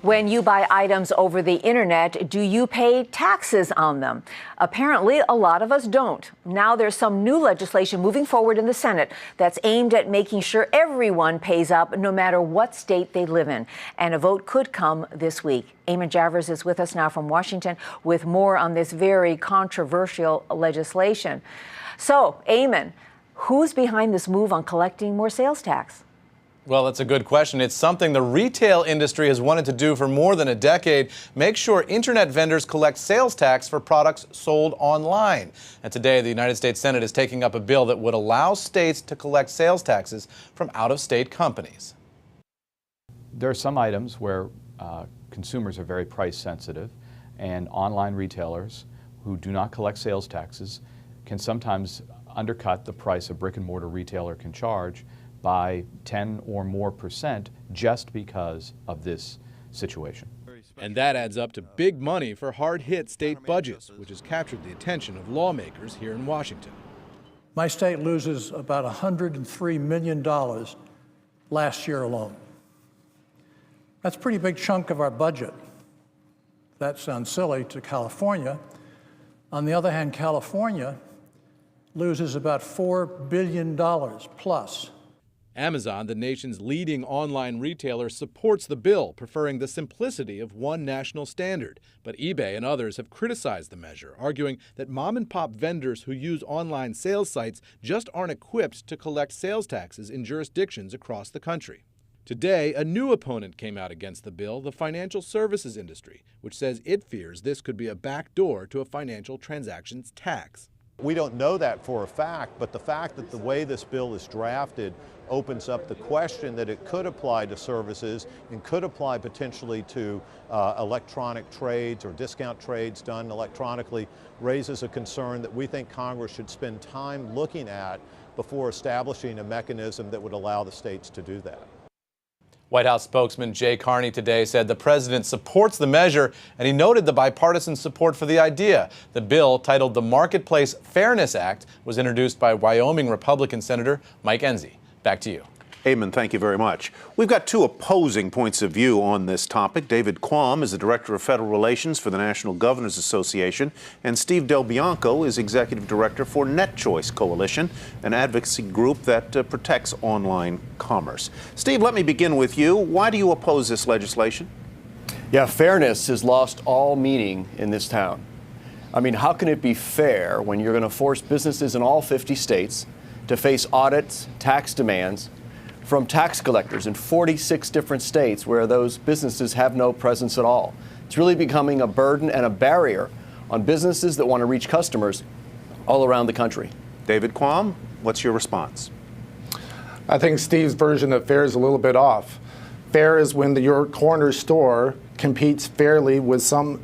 When you buy items over the internet, do you pay taxes on them? Apparently, a lot of us don't. Now there's some new legislation moving forward in the Senate that's aimed at making sure everyone pays up no matter what state they live in. And a vote could come this week. Eamon Javers is with us now from Washington with more on this very controversial legislation. So, Eamon, who's behind this move on collecting more sales tax? Well, that's a good question. It's something the retail industry has wanted to do for more than a decade. Make sure internet vendors collect sales tax for products sold online. And today, the United States Senate is taking up a bill that would allow states to collect sales taxes from out-of-state companies. There are some items where consumers are very price sensitive, and online retailers who do not collect sales taxes can sometimes undercut the price a brick and mortar retailer can charge by 10 or more % just because of this situation. And that adds up to big money for hard-hit state budgets, which has captured the attention of lawmakers here in Washington. My state loses about $103 million last year alone. That's a pretty big chunk of our budget. That sounds silly to California. On the other hand, California loses about $4 billion plus. Amazon, the nation's leading online retailer, supports the bill, preferring the simplicity of one national standard. But eBay and others have criticized the measure, arguing that mom-and-pop vendors who use online sales sites just aren't equipped to collect sales taxes in jurisdictions across the country. Today, a new opponent came out against the bill, the financial services industry, which says it fears this could be a backdoor to a financial transactions tax. We don't know that for a fact, but the fact that the way this bill is drafted opens up the question that it could apply to services and could apply potentially to electronic trades or discount trades done electronically, raises a concern that we think Congress should spend time looking at before establishing a mechanism that would allow the states to do that. White House spokesman Jay Carney today said the president supports the measure, and he noted the bipartisan support for the idea. The bill, titled the Marketplace Fairness Act, was introduced by Wyoming Republican Senator Mike Enzi. Back to you. Eamon, thank you very much. We've got two opposing points of view on this topic. David Quam is the Director of Federal Relations for the National Governors Association, and Steve BelBianco is Executive Director for NetChoice Coalition, an advocacy group that protects online commerce. Steve, let me begin with you. Why do you oppose this legislation? Yeah, fairness has lost all meaning in this town. I mean, how can it be fair when you're going to force businesses in all 50 states to face audits, tax demands from tax collectors in 46 different states where those businesses have no presence at all? It's really becoming a burden and a barrier on businesses that want to reach customers all around the country. David Quam, what's your response? I think Steve's version of fair is a little bit off. Fair is when your corner store competes fairly with some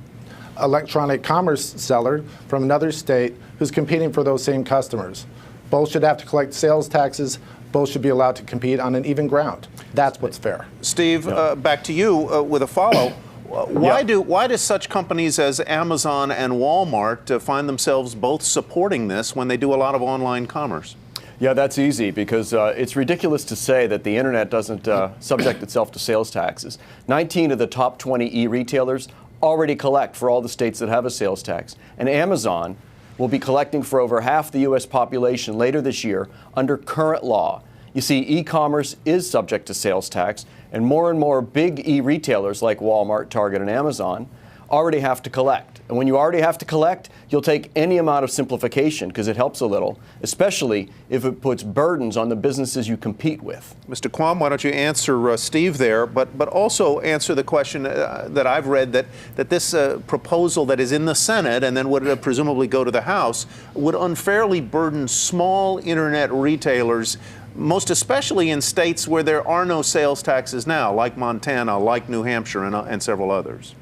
electronic commerce seller from another state who's competing for those same customers. Both should have to collect sales taxes. Both should be allowed to compete on an even ground. That's what's fair. Steve, back to you with a follow. Why do such companies as Amazon and Walmart find themselves both supporting this when they do a lot of online commerce? Yeah, that's easy because it's ridiculous to say that the internet doesn't subject itself to sales taxes. 19 of the top 20 e-retailers already collect for all the states that have a sales tax. And Amazon will be collecting for over half the U.S. population later this year under current law. You see, e-commerce is subject to sales tax, and more big e-retailers like Walmart, Target, and Amazon already have to collect. And when you already have to collect, you'll take any amount of simplification because it helps a little, especially if it puts burdens on the businesses you compete with. Mr. Quam, why don't you answer Steve there, but also answer the question that I've read that this proposal that is in the Senate and then would presumably go to the House would unfairly burden small internet retailers, most especially in states where there are no sales taxes now, like Montana, like New Hampshire, and several others.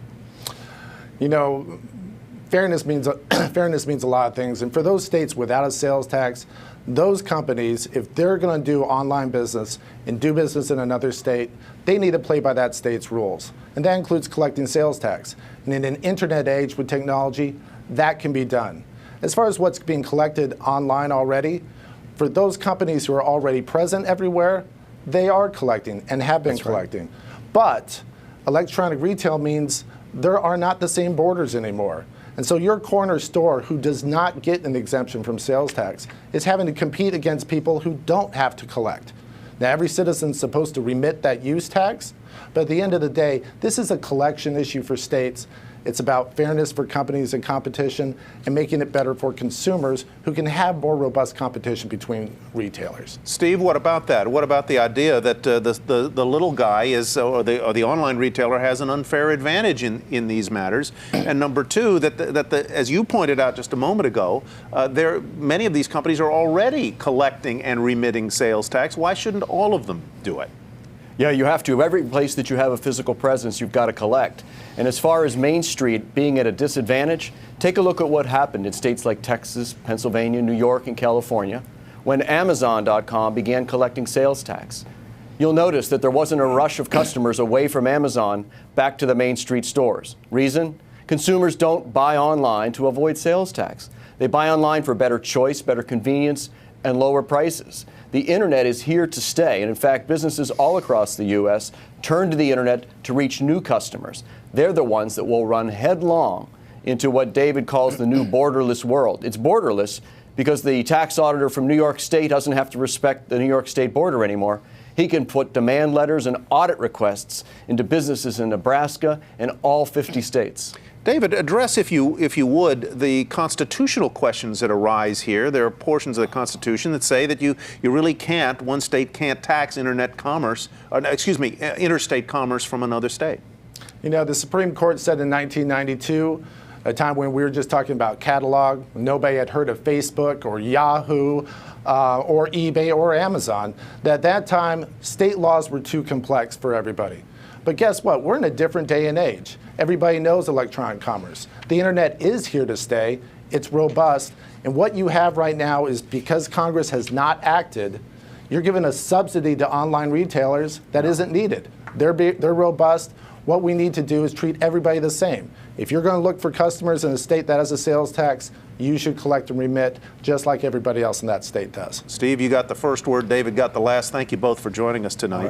You know, fairness means a lot of things. And for those states without a sales tax, those companies, if they're going to do online business and do business in another state, they need to play by that state's rules. And that includes collecting sales tax. And in an internet age with technology, that can be done. As far as what's being collected online already, for those companies who are already present everywhere, they are collecting and have been collecting. But electronic retail means there are not the same borders anymore. And so your corner store who does not get an exemption from sales tax is having to compete against people who don't have to collect. Now, every citizen is supposed to remit that use tax, but at the end of the day, this is a collection issue for states. It's about fairness for companies and competition and making it better for consumers who can have more robust competition between retailers. Steve, what about that? What about the idea that the little guy is, or the online retailer has an unfair advantage in these matters? And number two, as you pointed out just a moment ago, many of these companies are already collecting and remitting sales tax. Why shouldn't all of them do it? Yeah, you have to. Every place that you have a physical presence, you've got to collect. And as far as Main Street being at a disadvantage, take a look at what happened in states like Texas, Pennsylvania, New York, and California when Amazon.com began collecting sales tax. You'll notice that there wasn't a rush of customers away from Amazon back to the Main Street stores. Reason? Consumers don't buy online to avoid sales tax. They buy online for better choice, better convenience, and lower prices. The internet is here to stay, and in fact, businesses all across the U.S. turn to the internet to reach new customers. They're the ones that will run headlong into what David calls the new borderless world. It's borderless because the tax auditor from New York State doesn't have to respect the New York State border anymore. He can put demand letters and audit requests into businesses in Nebraska and all 50 states. David, address, if you would, the constitutional questions that arise here. There are portions of the Constitution that say that you really can't, one state can't tax interstate commerce from another state. You know, the Supreme Court said in 1992, a time when we were just talking about catalog, nobody had heard of Facebook or Yahoo or eBay or Amazon, that at that time, state laws were too complex for everybody. But guess what? We're in a different day and age. Everybody knows electronic commerce. The internet is here to stay. It's robust. And what you have right now is because Congress has not acted, you're giving a subsidy to online retailers that isn't needed. They're robust. What we need to do is treat everybody the same. If you're going to look for customers in a state that has a sales tax, you should collect and remit just like everybody else in that state does. Steve, you got the first word. David got the last. Thank you both for joining us tonight.